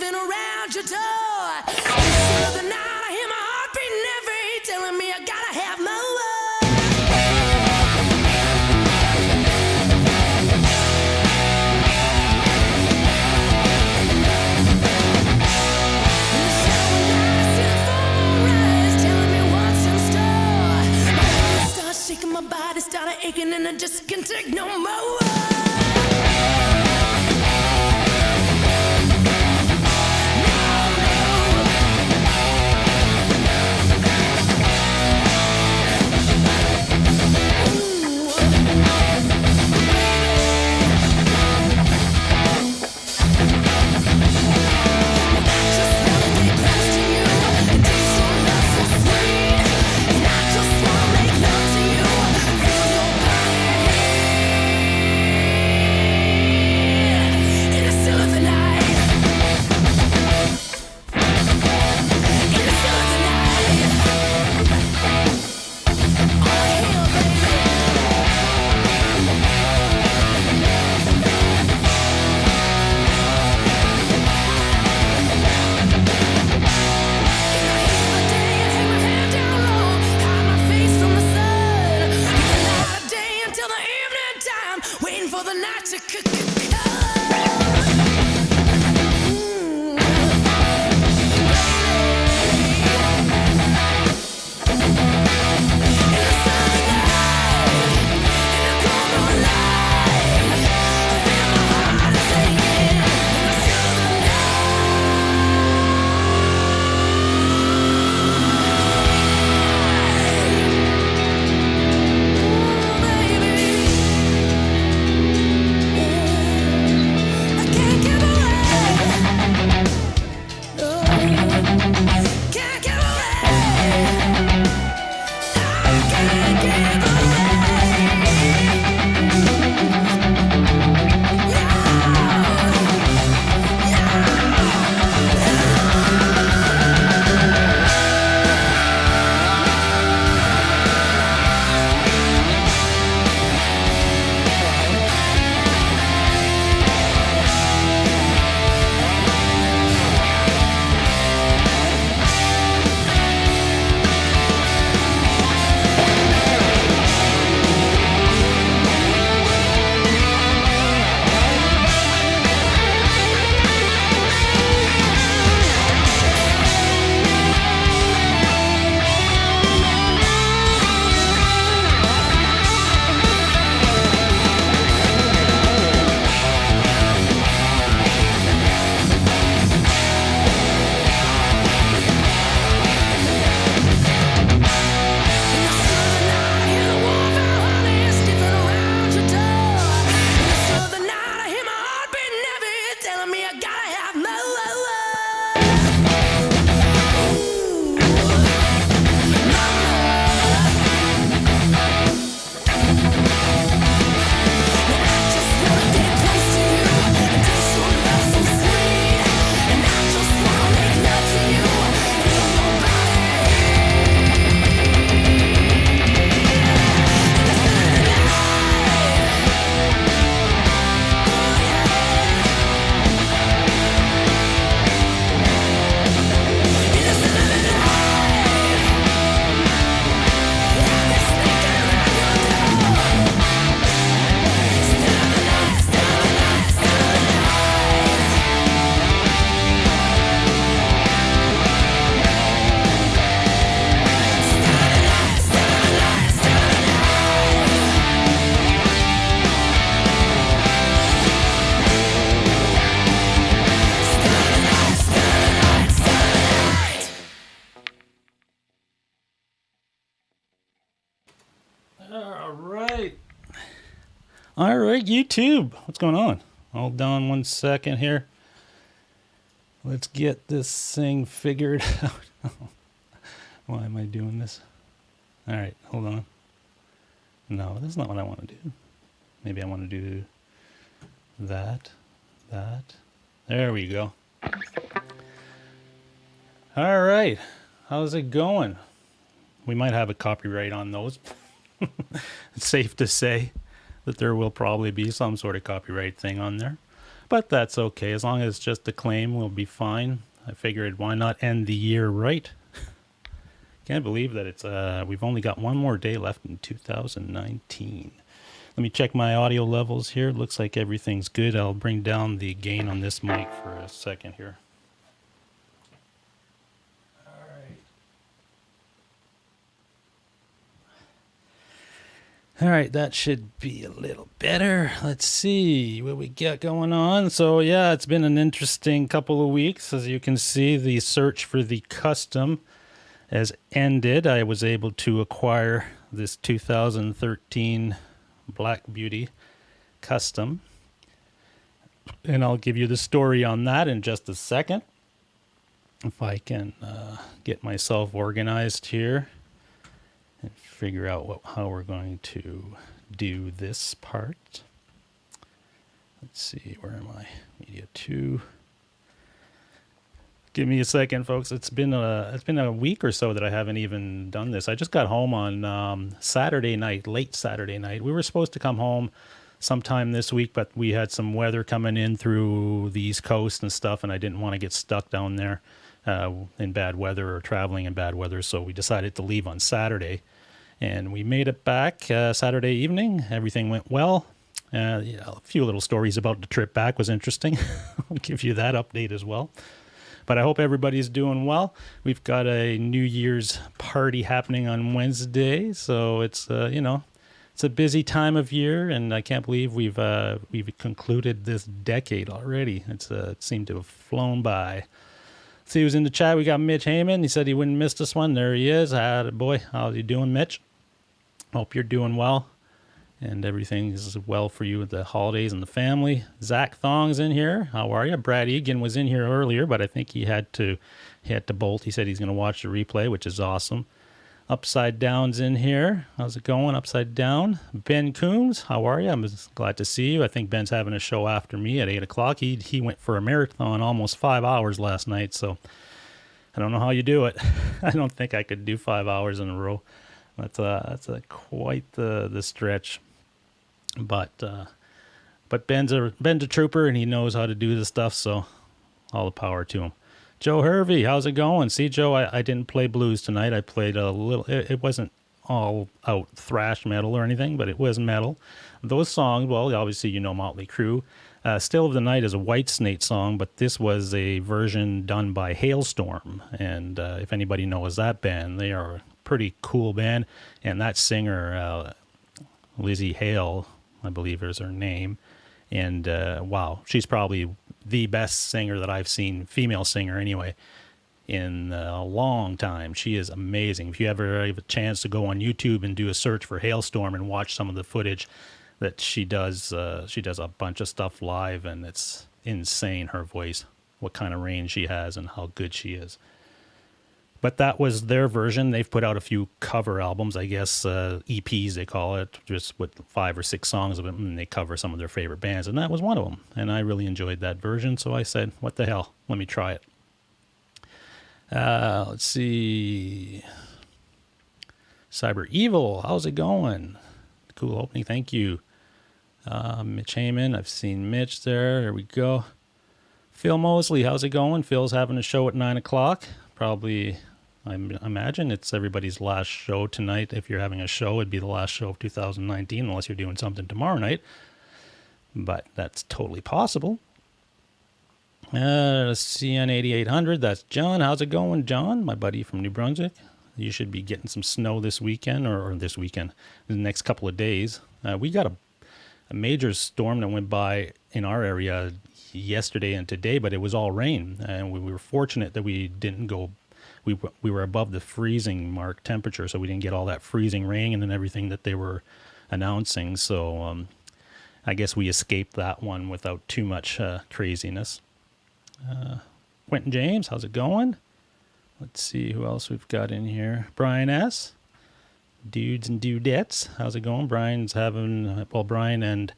sniffing around your door. This other night I hear my heartbeat heavy, telling me I gotta have more. Shaking my body, started aching, and I just can't take no more. All right, YouTube, what's going on? Hold on 1 second here. Let's get this thing figured out. Why am I doing this? All right, hold on. No, that's not what I want to do. Maybe I want to do that. There we go. All right, how's it going? We might have a copyright on those. It's safe to say that there will probably be some sort of copyright thing on there. But that's okay. As long as it's just a claim, we'll be fine. I figured why not end the year right? Can't believe that it's we've only got one more day left in 2019. Let me check my audio levels here. Looks like everything's good. I'll bring down the gain on this mic for a second here. All right, that should be a little better. Let's see what we got going on. So yeah, it's been an interesting couple of weeks. As you can see, the search for the custom has ended. I was able to acquire this 2013 Black Beauty custom, and I'll give you the story on that in just a second. If I can get myself organized here and figure out how we're going to do this part. Let's see, where am I? Media 2. Give me a second, folks. It's been a week or so that I haven't even done this. I just got home on Saturday night, late Saturday night. We were supposed to come home sometime this week, but we had some weather coming in through the East Coast and stuff, and I didn't want to get stuck down there in bad weather or traveling in bad weather, so we decided to leave on Saturday. And we made it back Saturday evening. Everything went well. A few little stories about the trip back was interesting. I'll give you that update as well. But I hope everybody's doing well. We've got a New Year's party happening on Wednesday, so it's it's a busy time of year, and I can't believe we've concluded this decade already. It seemed to have flown by. See who's in the chat. We got Mitch Heyman. He said he wouldn't miss this one. There he is. Boy, how's you doing, Mitch? Hope you're doing well, and everything is well for you with the holidays and the family. Zach Thong's in here. How are you? Brad Egan was in here earlier, but I think he had to bolt. He said he's going to watch the replay, which is awesome. Upside Down's in here. How's it going, Upside Down? Ben Coombs, how are you? I'm glad to see you. I think Ben's having a show after me at 8 o'clock. He went for a marathon almost 5 hours last night, so I don't know how you do it. I don't think I could do 5 hours in a row. That's quite the stretch. But Ben's a trooper, and he knows how to do this stuff, so all the power to him. Joe Hervey, how's it going? See, Joe, I didn't play blues tonight. I played a little. It wasn't all out thrash metal or anything, but it was metal. Those songs, well, obviously you know Motley Crue. Still of the Night is a Whitesnake song, but this was a version done by Hailstorm. And if anybody knows that band, they are a pretty cool band. And that singer, Lizzie Hale, I believe is her name. And wow, she's probably the best singer that I've seen, female singer anyway, in a long time. She is amazing. If you ever have a chance to go on YouTube and do a search for Hailstorm and watch some of the footage that she does a bunch of stuff live, and it's insane, her voice, what kind of range she has and how good she is. But that was their version. They've put out a few cover albums, I guess, EPs they call it, just with 5 or 6 songs of it, and they cover some of their favorite bands, and that was one of them. And I really enjoyed that version, so I said, what the hell, let me try it. Let's see. Cyber Evil, how's it going? Cool opening, thank you. Mitch Heyman, I've seen Mitch there. There we go. Phil Mosley, how's it going? Phil's having a show at 9 o'clock. Probably, I imagine it's everybody's last show tonight. If you're having a show, it'd be the last show of 2019, unless you're doing something tomorrow night. But that's totally possible. CN 8800, that's John. How's it going, John? My buddy from New Brunswick. You should be getting some snow this weekend, or this weekend, the next couple of days. We got a major storm that went by in our area yesterday and today, but it was all rain, and we were fortunate that we didn't go. We were above the freezing mark temperature, so we didn't get all that freezing rain and everything that they were announcing. So I guess we escaped that one without too much craziness. Quentin James, how's it going? Let's see who else we've got in here. Brian S. Dudes and Dudettes, how's it going? Brian's having, well, Brian and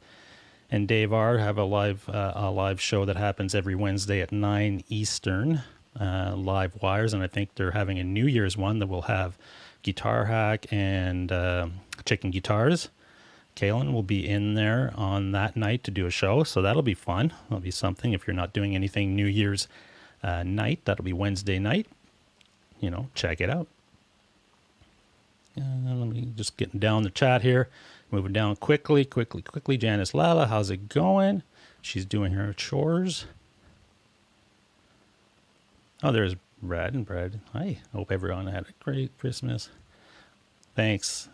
Dave R have a live show that happens every Wednesday at 9 Eastern, live wires, and I think they're having a New Year's one that will have Guitar Hack and Chicken Guitars. Kalen will be in there on that night to do a show, so that'll be fun. That'll be something. If you're not doing anything New Year's night, that'll be Wednesday night. You know, check it out. Let me just getting down the chat here. Moving down quickly. Janice Lala, how's it going? She's doing her chores. Oh, there's Brad and Brad. Hi. Hope everyone had a great Christmas. Thanks.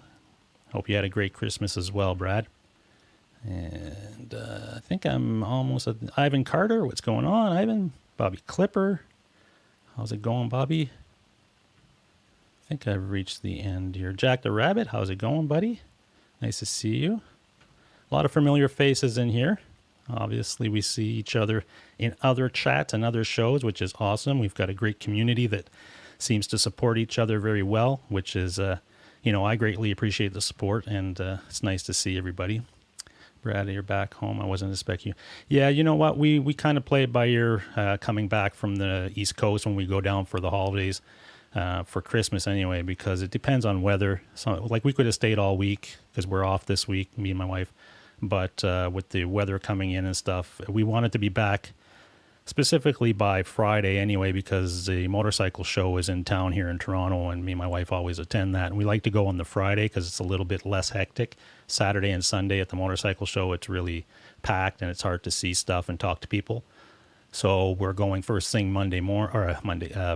Hope you had a great Christmas as well, Brad. And I think I'm almost at Ivan Carter. What's going on, Ivan? Bobby Clipper. How's it going, Bobby? I think I've reached the end here. Jack the Rabbit, how's it going, buddy? Nice to see you. A lot of familiar faces in here. Obviously, we see each other in other chats and other shows, which is awesome. We've got a great community that seems to support each other very well, which is, you know, I greatly appreciate the support, and it's nice to see everybody. Brad, you're back home. I wasn't expecting you. Yeah, you know what? We kind of play it by ear coming back from the East Coast when we go down for the holidays. For Christmas anyway, because it depends on weather. So, like, we could have stayed all week because we're off this week, me and my wife. But with the weather coming in and stuff, we wanted to be back specifically by Friday anyway, because the motorcycle show is in town here in Toronto, and me and my wife always attend that. And we like to go on the Friday because it's a little bit less hectic. Saturday and Sunday at the motorcycle show, it's really packed and it's hard to see stuff and talk to people. So we're going first thing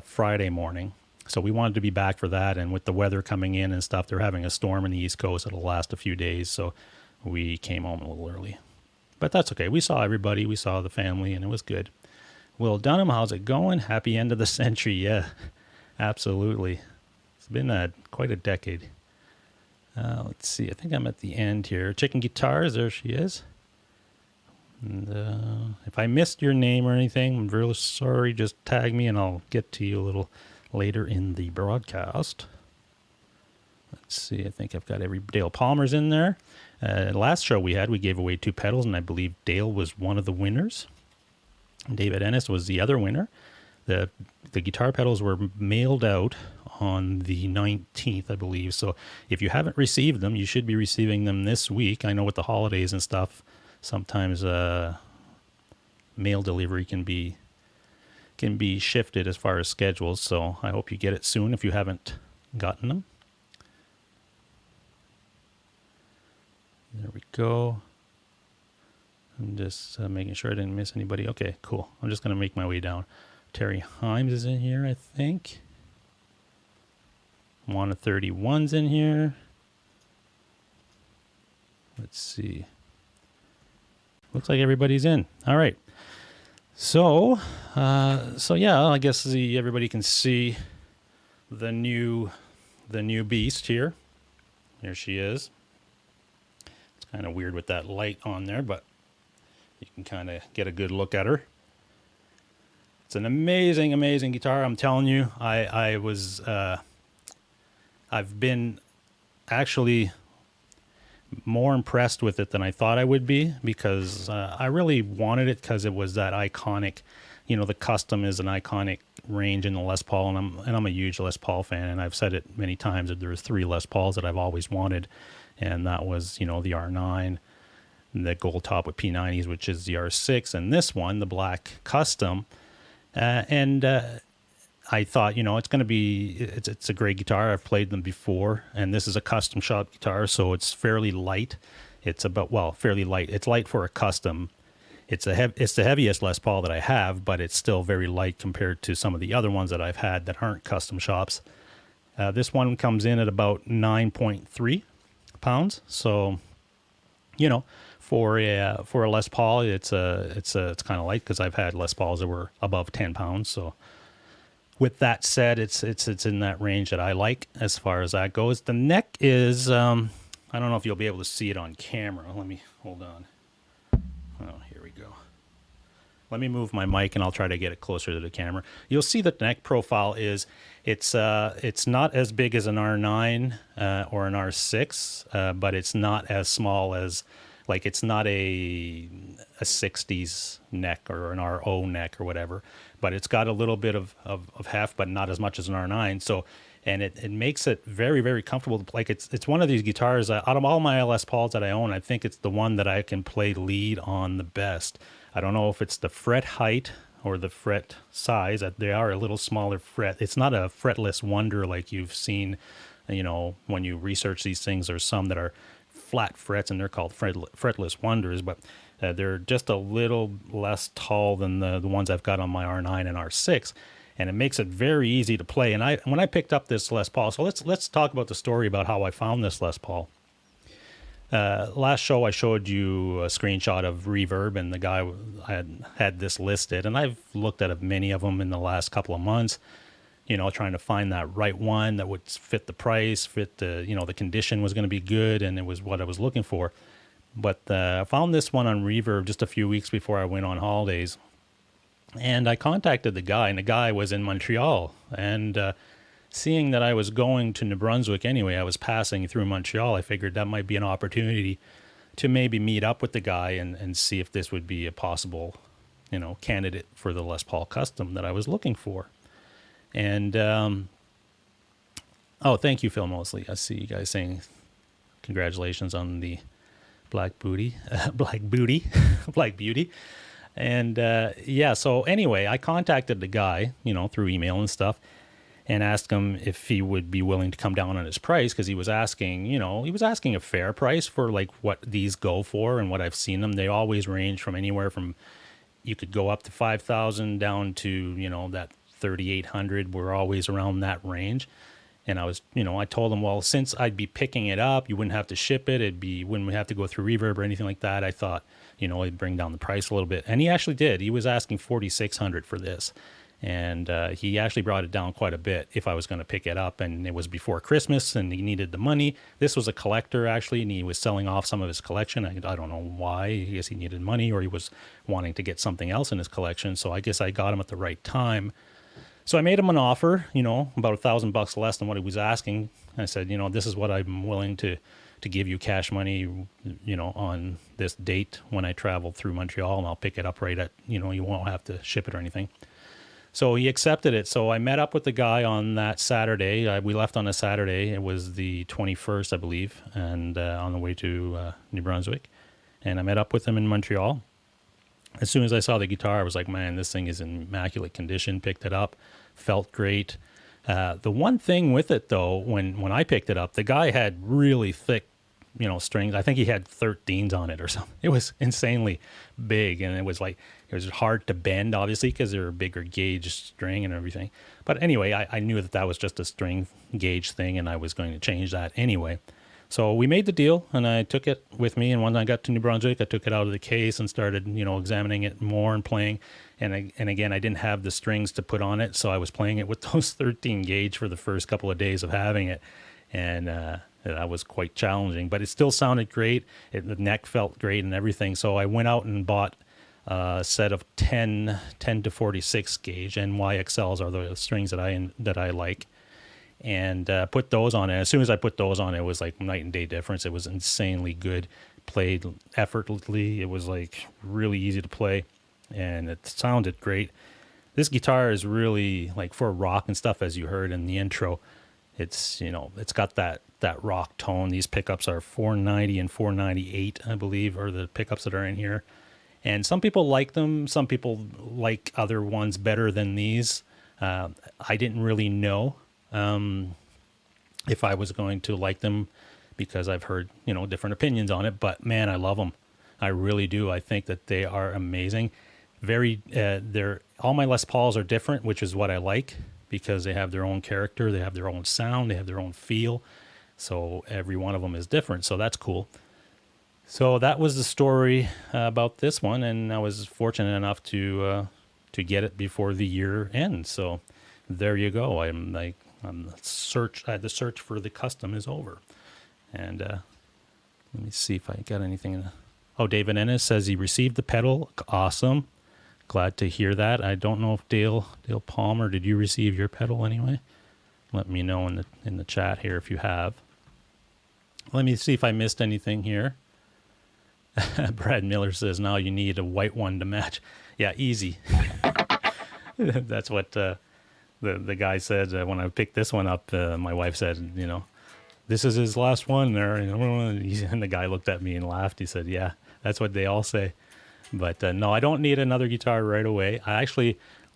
Friday morning. So we wanted to be back for that, and with the weather coming in and stuff, they're having a storm in the East Coast. It'll last a few days, so we came home a little early. But that's okay. We saw everybody. We saw the family, and it was good. Will Dunham, how's it going? Happy end of the century. Yeah, absolutely. It's been quite a decade. Let's see. I think I'm at the end here. Chicken Guitars, there she is. And if I missed your name or anything, I'm really sorry. Just tag me, and I'll get to you a little later in the broadcast. Let's see, I think I've got Dale Palmer's in there. Last show we gave away 2 pedals, and I believe Dale was one of the winners. David Ennis was the other winner. The guitar pedals were mailed out on the 19th, I believe. So if you haven't received them, you should be receiving them this week. I know with the holidays and stuff, sometimes mail delivery can be shifted as far as schedules, so I hope you get it soon if you haven't gotten them. There we go. I'm just making sure I didn't miss anybody. Okay, cool. I'm just going to make my way down. Terry Himes is in here, I think. Juana 31's in here. Let's see. Looks like everybody's in. All right. So yeah, I guess everybody can see the new beast here. Here she is. It's kind of weird with that light on there, but you can kind of get a good look at her. It's an amazing, amazing guitar. I'm telling you, I've been actually more impressed with it than I thought I would be, because I really wanted it because it was that iconic, you know, the custom is an iconic range in the Les Paul, and I'm a huge Les Paul fan, and I've said it many times that there's 3 Les Pauls that I've always wanted, and that was, you know, the R9, the gold top with P90s, which is the R6, and this one, the black custom, and I thought, you know, it's a great guitar. I've played them before, and this is a custom shop guitar, so it's fairly light. Fairly light. It's light for a custom. It's the heaviest Les Paul that I have, but it's still very light compared to some of the other ones that I've had that aren't custom shops. This one comes in at about 9.3 pounds. So, you know, for a Les Paul, it's kind of light, because I've had Les Pauls that were above 10 pounds. So, with that said, it's in that range that I like as far as that goes. The neck is, I don't know if you'll be able to see it on camera. Hold on. Oh, here we go. Let me move my mic and I'll try to get it closer to the camera. You'll see that the neck profile it's not as big as an R9 or an R6, but it's not as small as, like, it's not a 60s neck or an RO neck or whatever, but it's got a little bit of heft, but not as much as an R9. So and it makes it very, very comfortable to play. Like it's one of these guitars out of all my Les Pauls that I own, I think it's the one that I can play lead on the best. I don't know if it's the fret height or the fret size. They are a little smaller fret. It's not a fretless wonder like you've seen, when you research these things. There's some that are flat frets and they're called fretless wonders, but they're just a little less tall than the ones I've got on my R9 and R6. And it makes it very easy to play. And when I picked up this Les Paul, so let's talk about the story about how I found this Les Paul. Last show I showed you a screenshot of Reverb, and the guy had this listed, and I've looked at many of them in the last couple of months, trying to find that right one that would fit the price, fit the condition was going to be good, and it was what I was looking for. But I found this one on Reverb just a few weeks before I went on holidays. And I contacted the guy, and the guy was in Montreal. And seeing that I was going to New Brunswick anyway, I was passing through Montreal, I figured that might be an opportunity to maybe meet up with the guy and see if this would be a possible, candidate for the Les Paul Custom that I was looking for. And, thank you, Phil Mosley. I see you guys saying congratulations on the Black Beauty. And so anyway, I contacted the guy, through email and stuff, and asked him if he would be willing to come down on his price, because he was asking a fair price for like what these go for and what I've seen them. They always range from anywhere from, you could go up to 5,000 down to, that 3,800. We're always around that range. And I told him, well, since I'd be picking it up, you wouldn't have to ship it. Wouldn't have to go through Reverb or anything like that. I thought, it'd bring down the price a little bit. And he actually did. He was asking $4,600 for this. And he actually brought it down quite a bit if I was going to pick it up. And it was before Christmas and he needed the money. This was a collector, actually, and he was selling off some of his collection. I don't know why. I guess he needed money, or he was wanting to get something else in his collection. So I guess I got him at the right time. So I made him an offer, about $1,000 less than what he was asking. I said, this is what I'm willing to give you cash money, on this date when I travel through Montreal, and I'll pick it up right at, you won't have to ship it or anything. So he accepted it. So I met up with the guy on that Saturday. We left on a Saturday. It was the 21st, I believe, and on the way to New Brunswick. And I met up with him in Montreal. As soon as I saw the guitar, I was like, man, this thing is in immaculate condition. Picked it up, felt great. The one thing with it, though, when I picked it up, the guy had really thick, strings. I think he had 13s on it or something. It was insanely big, and it was hard to bend, obviously, because they're a bigger gauge string and everything. But anyway, I knew that was just a string gauge thing, and I was going to change that anyway. So we made the deal, and I took it with me. And when I got to New Brunswick, I took it out of the case and started, examining it more and playing. And again, I didn't have the strings to put on it, so I was playing it with those 13 gauge for the first couple of days of having it. And that was quite challenging, but it still sounded great. The neck felt great and everything. So I went out and bought a set of 10 to 46 gauge, and YXLs are the strings that I like. And put those on it. As soon as I put those on, it was like night and day difference. It was insanely good, played effortlessly. It was like really easy to play, and it sounded great. This guitar is really like for rock and stuff, as you heard in the intro. It's it's got that rock tone. These pickups are 490 and 498, I believe, are the pickups that are in here. And some people like them. Some people like other ones better than these. I didn't really know if I was going to like them, because I've heard, different opinions on it, but man, I love them. I really do. I think that they are amazing. All my Les Pauls are different, which is what I like, because they have their own character. They have their own sound. They have their own feel. So every one of them is different. So that's cool. So that was the story about this one. And I was fortunate enough to get it before the year ends. So there you go. The search for the custom is over. And let me see if I got anything. David Ennis says he received the pedal. Awesome. Glad to hear that. I don't know if Dale Palmer, did you receive your pedal anyway? Let me know in the chat here if you have. Let me see if I missed anything here. Brad Miller says now you need a white one to match. Yeah, easy. That's what the guy said when I picked this one up, my wife said, this is his last one there. And the guy looked at me and laughed. He said, yeah, that's what they all say. But no, I don't need another guitar right away.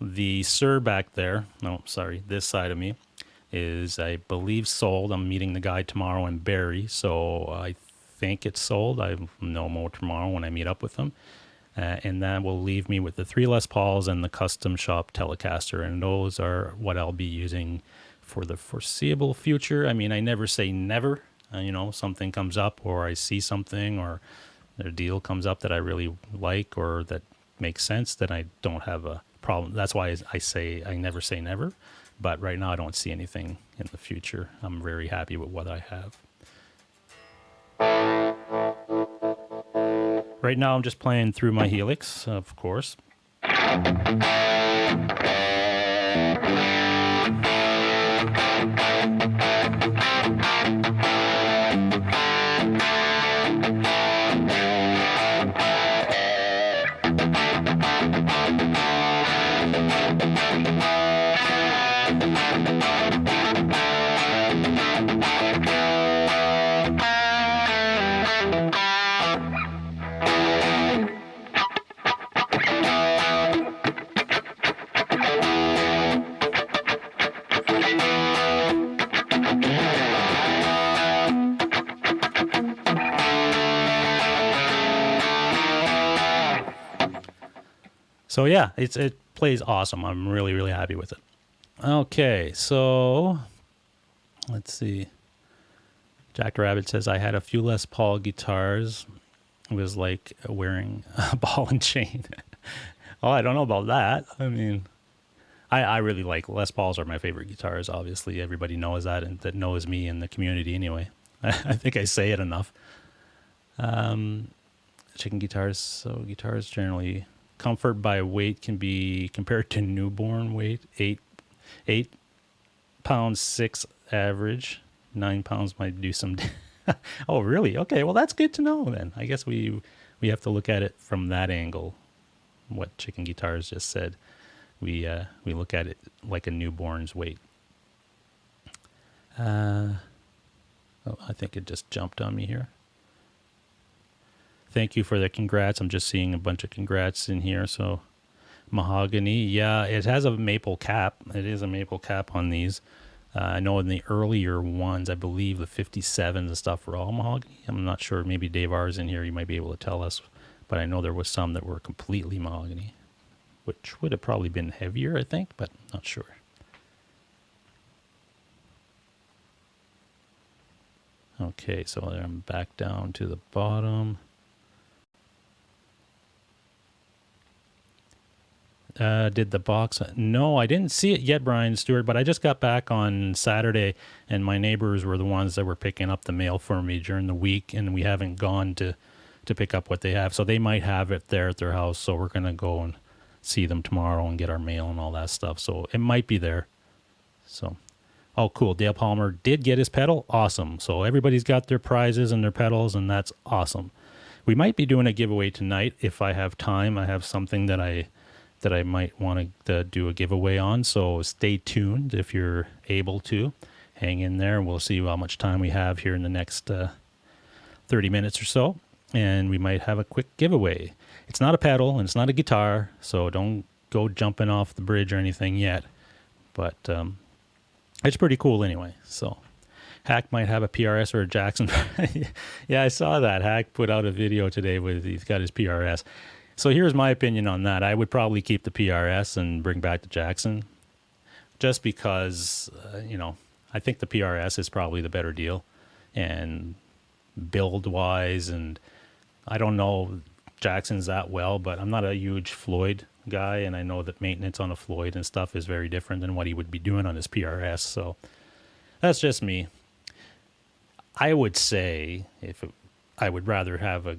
The Sir back there, no, sorry, this side of me is, I believe, sold. I'm meeting the guy tomorrow in Barrie, so I think it's sold. I know more tomorrow when I meet up with him. And that will leave me with the 3 Les Pauls and the custom shop Telecaster, and those are what I'll be using for the foreseeable future. I mean, I never say never. Something comes up, or I see something, or a deal comes up that I really like or that makes sense, then I don't have a problem. That's why I say I never say never. But right now I don't see anything in the future. I'm very happy with what I have. Right now I'm just playing through my Helix, of course. So yeah, it plays awesome. I'm really, really happy with it. Okay, so let's see. Jack the Rabbit says, I had a few Les Paul guitars. It was like wearing a ball and chain. Oh, I don't know about that. I mean, I really like Les Pauls are my favorite guitars. Obviously, everybody knows that, and that knows me in the community anyway. I think I say it enough. Chicken guitars. So guitars generally, comfort by weight can be compared to newborn weight. 8 pounds 6 average. 9 pounds might do some. Oh, really? Okay, well that's good to know then. I guess we have to look at it from that angle. What Chicken Guitars just said. We look at it like a newborn's weight. Oh, I think it just jumped on me here. Thank you for the congrats. I'm just seeing a bunch of congrats in here. So mahogany, yeah, it has a maple cap. It is a maple cap on these. I know in the earlier ones, I believe the 57s and stuff were all mahogany. I'm not sure. Maybe Dave R's in here. You might be able to tell us. But I know there was some that were completely mahogany, which would have probably been heavier, I think, but not sure. Okay, so I'm back down to the bottom. Did the box? No, I didn't see it yet, Brian Stewart, but I just got back on Saturday, and my neighbors were the ones that were picking up the mail for me during the week, and we haven't gone to pick up what they have. So they might have it there at their house, so we're going to go and see them tomorrow and get our mail and all that stuff. So it might be there. So, oh, cool. Dale Palmer did get his pedal. Awesome. So everybody's got their prizes and their pedals, and that's awesome. We might be doing a giveaway tonight if I have time. I have something that I might want to do a giveaway on. So stay tuned if you're able to. Hang in there. We'll see how much time we have here in the next 30 minutes or so. And we might have a quick giveaway. It's not a pedal and it's not a guitar, so don't go jumping off the bridge or anything yet. But it's pretty cool anyway. So Hack might have a PRS or a Jackson. Yeah, I saw that. Hack put out a video today with he's got his PRS. So here's my opinion on that. I would probably keep the PRS and bring back the Jackson, just because, I think the PRS is probably the better deal, and build-wise, and I don't know Jackson's that well, but I'm not a huge Floyd guy, and I know that maintenance on a Floyd and stuff is very different than what he would be doing on his PRS, so that's just me. I would say I would rather have a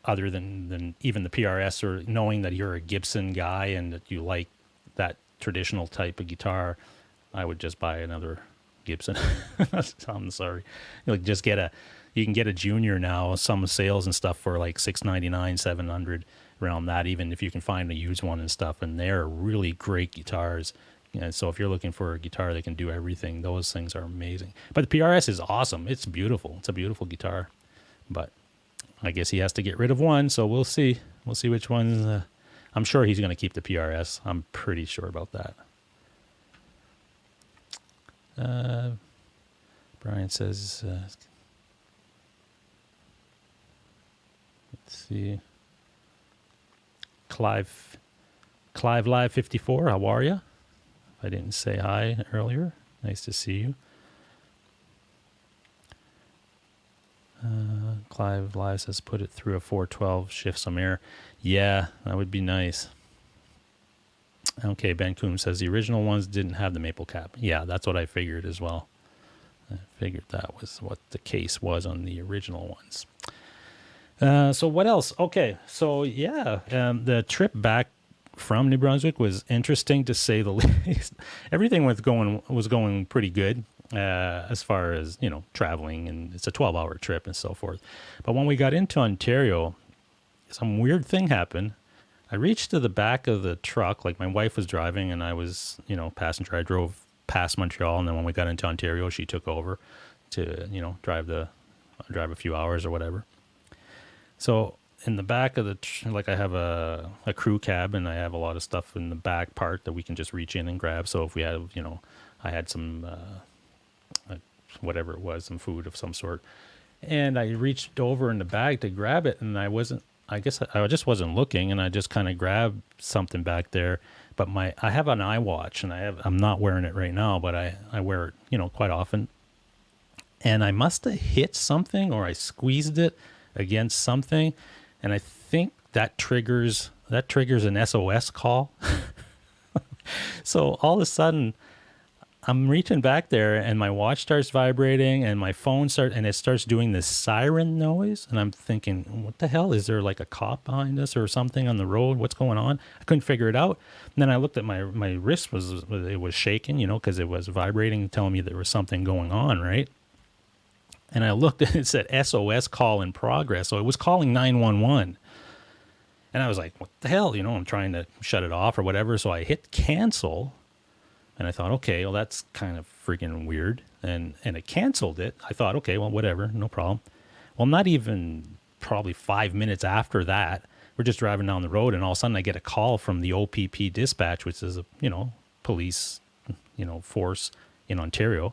other than even the PRS, or knowing that you're a Gibson guy and that you like that traditional type of guitar, I would just buy another Gibson. I'm sorry. You can get a Junior now, some sales and stuff for like $699, $700, around that, even if you can find a used one and stuff. And they're really great guitars. And so if you're looking for a guitar that can do everything, those things are amazing. But the PRS is awesome. It's beautiful. It's a beautiful guitar. But I guess he has to get rid of one, so we'll see. We'll see which ones. I'm sure he's going to keep the PRS. I'm pretty sure about that. Brian says, let's see. Clive Live 54, how are you? I didn't say hi earlier. Nice to see you. Clive Live says, put it through a 412, shift some air. Yeah, that would be nice. Okay, Ben Coombe says, the original ones didn't have the maple cap. Yeah, that's what I figured as well. I figured that was what the case was on the original ones. So what else? Okay, so yeah, the trip back from New Brunswick was interesting to say the least. Everything was going pretty good as far as, you know, traveling, and it's a 12-hour trip and so forth. But when we got into Ontario, some weird thing happened. I reached to the back of the truck, like my wife was driving and I was, you know, passenger. I drove past Montreal, and then when we got into Ontario, she took over to, you know, drive a few hours or whatever. So in the back of like I have a crew cab, and I have a lot of stuff in the back part that we can just reach in and grab. So if we have, you know, I had some, whatever it was, some food of some sort, and I reached over in the bag to grab it, and I just wasn't looking, and I just kind of grabbed something back there. But I have an iWatch, and I'm not wearing it right now, but I wear it, you know, quite often. And I must have hit something, or I squeezed it against something, and I think that triggers an SOS call. So all of a sudden, I'm reaching back there, and my watch starts vibrating, and my phone starts doing this siren noise, and I'm thinking, what the hell? Is there like a cop behind us or something on the road? What's going on? I couldn't figure it out. And then I looked at my wrist was shaking, you know, because it was vibrating, telling me there was something going on, right? And I looked and it said SOS call in progress. So it was calling 911. And I was like, what the hell? You know, I'm trying to shut it off or whatever. So I hit cancel. And I thought, okay, well, that's kind of freaking weird. And it canceled it. I thought, okay, well, whatever, no problem. Well, not even probably 5 minutes after that, we're just driving down the road, and all of a sudden I get a call from the OPP dispatch, which is a, you know, police, you know, force in Ontario.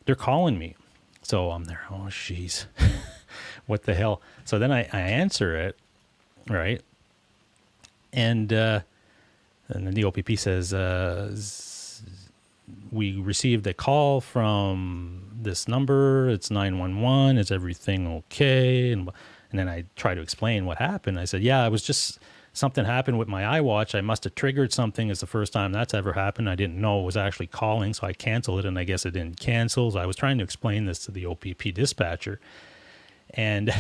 They're calling me. So I'm there, oh, jeez, what the hell? So then I answer it, right? And then the OPP says, we received a call from this number. It's 911. Is everything okay? And then I try to explain what happened. I said, yeah, something happened with my iWatch. I must have triggered something. It's the first time that's ever happened. I didn't know it was actually calling, so I canceled it, and I guess it didn't cancel. So I was trying to explain this to the OPP dispatcher. And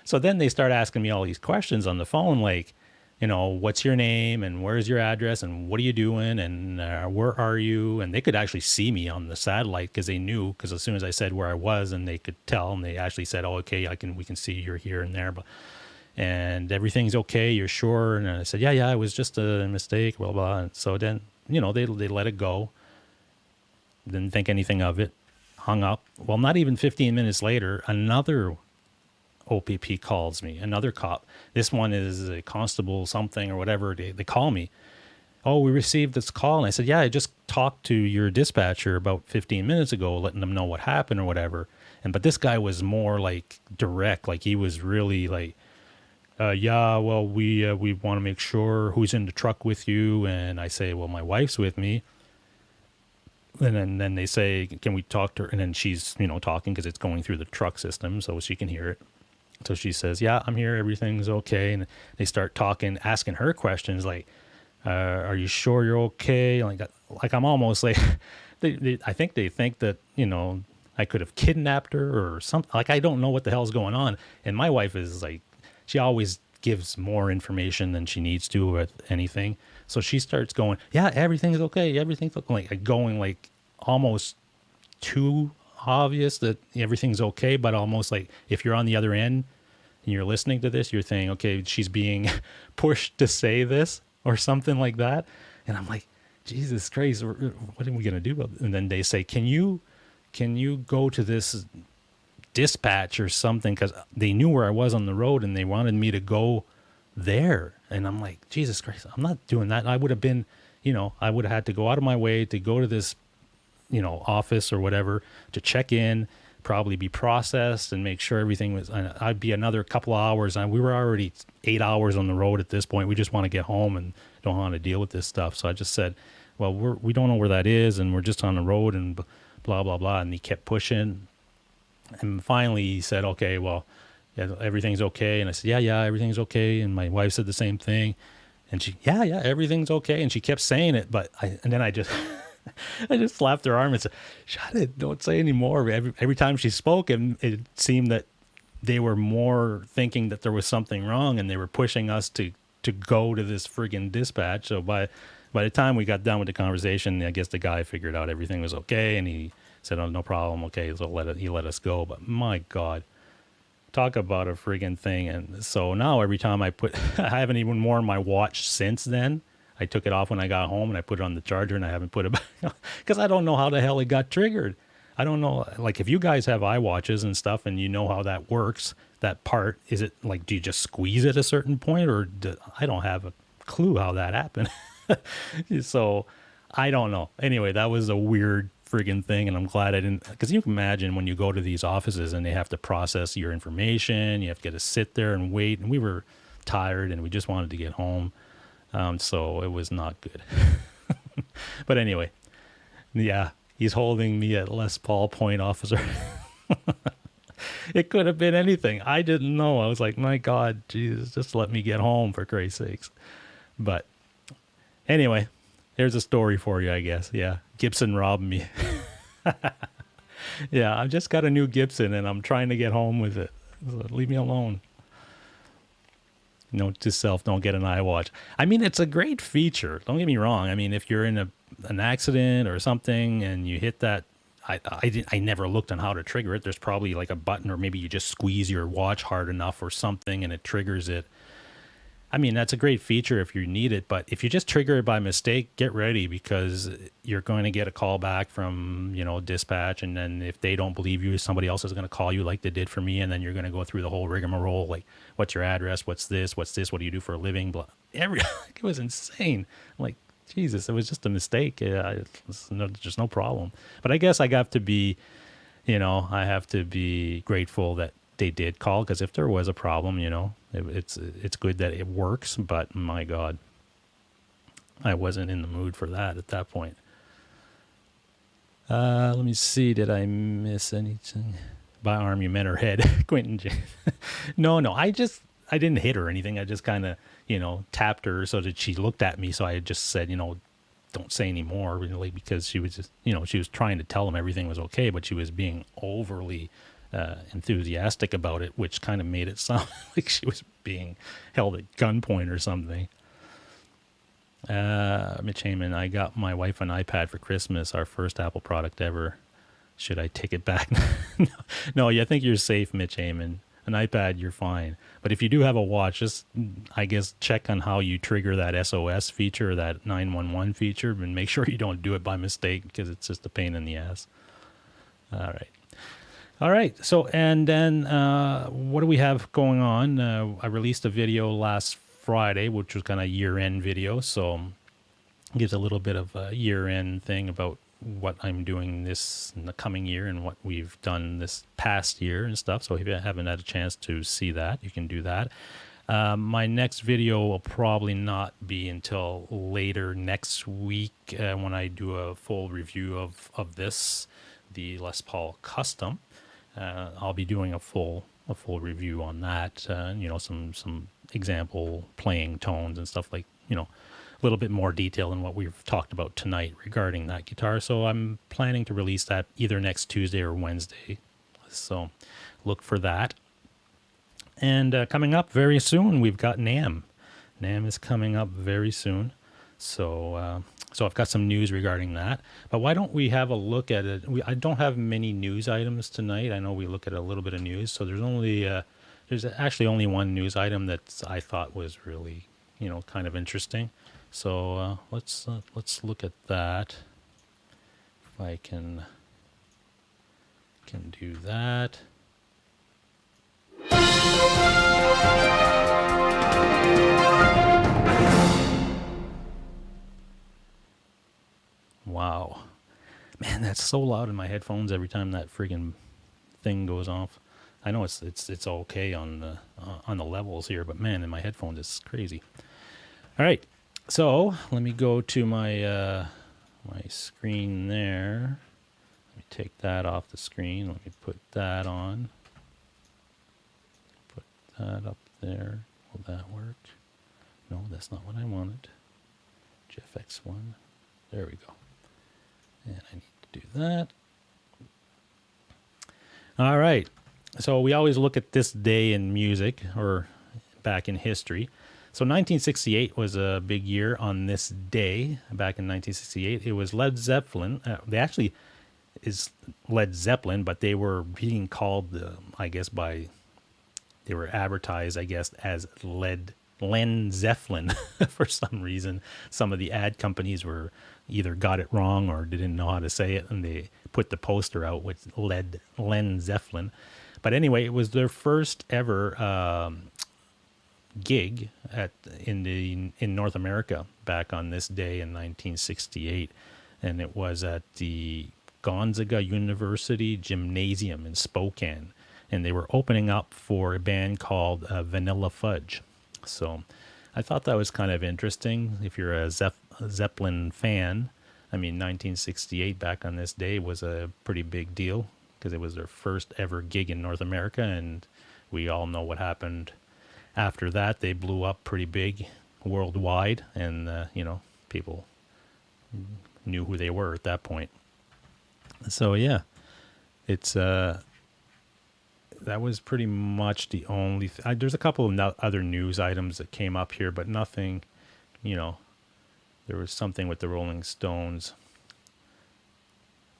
so then they start asking me all these questions on the phone, like, you know, what's your name, and where's your address, and what are you doing, and where are you? And they could actually see me on the satellite because they knew, because as soon as I said where I was, and they could tell, and they actually said, oh, okay, we can see you're here and there, and everything's okay, you're sure? And I said, yeah, it was just a mistake, blah, blah. And so then, you know, they let it go. Didn't think anything of it. Hung up. Well, not even 15 minutes later, another OPP calls me, another cop. This one is a constable something or whatever. They call me. Oh, we received this call. And I said, yeah, I just talked to your dispatcher about 15 minutes ago, letting them know what happened or whatever. But this guy was more like direct. Like he was really like, yeah, well, we want to make sure who's in the truck with you. And I say, well, my wife's with me. And then they say, can we talk to her? And then she's, you know, talking because it's going through the truck system so she can hear it. So she says, yeah, I'm here. Everything's okay. And they start talking, asking her questions like, are you sure you're okay? Like I'm almost like, I think they think that, you know, I could have kidnapped her or something. Like, I don't know what the hell's going on. And my wife is like, she always gives more information than she needs to with anything. So she starts going, yeah, everything's okay. Everything's okay. Like going like almost too obvious that everything's okay, but almost like if you're on the other end and you're listening to this, you're thinking, okay, she's being pushed to say this or something like that. And I'm like, Jesus Christ, what are we gonna do about it? And then they say, can you go to this dispatch or something? Because they knew where I was on the road and they wanted me to go there. And I'm like, Jesus Christ, I'm not doing that. I would have been, I would have had to go out of my way to go to this, office or whatever to check in, probably be processed and make sure everything was. I'd be another couple of hours, and we were already 8 hours on the road at this point. We just want to get home and don't want to deal with this stuff. So I just said, well, we don't know where that is, and we're just on the road, and blah blah blah. And he kept pushing, and finally he said, okay, well, yeah, everything's okay. And I said, yeah, everything's okay. And my wife said the same thing, and she, yeah, everything's okay. And she kept saying it, and then I just. I just slapped her arm and said, shut it, don't say any more. Every time she spoke, it seemed that they were more thinking that there was something wrong, and they were pushing us to go to this friggin' dispatch. So by the time we got done with the conversation, I guess the guy figured out everything was okay, and he said, oh, no problem, okay, so he let us go. But my God, talk about a friggin' thing. And so now every time I haven't even worn my watch since then. I took it off when I got home and I put it on the charger, and I haven't put it back because I don't know how the hell it got triggered. I don't know. Like, if you guys have iWatches and stuff and you know how that works, that part, is it like, do you just squeeze at a certain point, or I don't have a clue how that happened. So I don't know. Anyway, that was a weird friggin' thing. And I'm glad I didn't, because you can imagine when you go to these offices and they have to process your information, you have to get to sit there and wait. And we were tired and we just wanted to get home. So it was not good. But anyway, yeah, he's holding me at Les Paul Point, officer. It could have been anything. I didn't know. I was like, my God, Jesus, just let me get home, for Christ's sakes. But anyway, there's a story for you, I guess. Yeah, Gibson robbed me. Yeah, I've just got a new Gibson and I'm trying to get home with it. So leave me alone. Note to self, don't get an iWatch. I mean, it's a great feature. Don't get me wrong. I mean, if you're in an accident or something and you hit that, I never looked on how to trigger it. There's probably like a button, or maybe you just squeeze your watch hard enough or something and it triggers it. I mean, that's a great feature if you need it, but if you just trigger it by mistake, get ready, because you're going to get a call back from, dispatch. And then if they don't believe you, somebody else is going to call you like they did for me. And then you're going to go through the whole rigmarole. Like, what's your address? What's this? What do you do for a living? Blah. It was insane. I'm like, Jesus, it was just a mistake. There's no problem. But I guess I have to be grateful that they did call, because if there was a problem, it's good that it works. But my God, I wasn't in the mood for that at that point. Let me see. Did I miss anything? By arm, you meant her head. Quentin James. No, I didn't hit her or anything. I just kind of, tapped her so that she looked at me. So I just said, don't say any more, really, because she was just, she was trying to tell him everything was okay, but she was being overly enthusiastic about it, which kind of made it sound like she was being held at gunpoint or something. Mitch Heyman, I got my wife an iPad for Christmas, our first Apple product ever. Should I take it back? No, I think you're safe, Mitch Heyman. An iPad, you're fine. But if you do have a watch, just, I guess, check on how you trigger that SOS feature or that 911 feature, and make sure you don't do it by mistake, because it's just a pain in the ass. All right. So, and then what do we have going on? I released a video last Friday, which was kind of a year-end video. So it gives a little bit of a year-end thing about what I'm doing this in the coming year and what we've done this past year and stuff. So if you haven't had a chance to see that, you can do that. My next video will probably not be until later next week when I do a full review of this, the Les Paul Custom. I'll be doing a full review on that. Some example playing tones and stuff, like, a little bit more detail than what we've talked about tonight regarding that guitar. So I'm planning to release that either next Tuesday or Wednesday. So look for that. And coming up very soon, we've got NAMM. NAMM is coming up very soon. So I've got some news regarding that. But why don't we have a look at it? I don't have many news items tonight. I know we look at a little bit of news. So there's actually only one news item that I thought was really kind of interesting. So let's look at that. If I can do that. Wow. Man, that's so loud in my headphones every time that friggin' thing goes off. I know it's okay on the levels here, but man, in my headphones it's crazy. All right, so let me go to my my screen there. Let me take that off the screen. Let me put that on. Put that up there. Will that work? No, that's not what I wanted. GFX1. There we go. And I need to do that. All right. So we always look at this day in music or back in history. So 1968 was a big year on this day. Back in 1968, it was Led Zeppelin. They actually is Led Zeppelin, but they were being called, they were advertised, I guess, as Len Zeppelin for some reason. Some of the ad companies were either got it wrong or didn't know how to say it, and they put the poster out with Len Zeppelin. But anyway, it was their first ever gig in North America back on this day in 1968, and it was at the Gonzaga University Gymnasium in Spokane, and they were opening up for a band called Vanilla Fudge. So I thought that was kind of interesting. If you're a Zeppelin fan, I mean, 1968 back on this day was a pretty big deal because it was their first ever gig in North America, and we all know what happened after that. They blew up pretty big worldwide, and people knew who they were at that point. So yeah, it's that was pretty much the only. There's a couple of other news items that came up here, but nothing. There was something with the Rolling Stones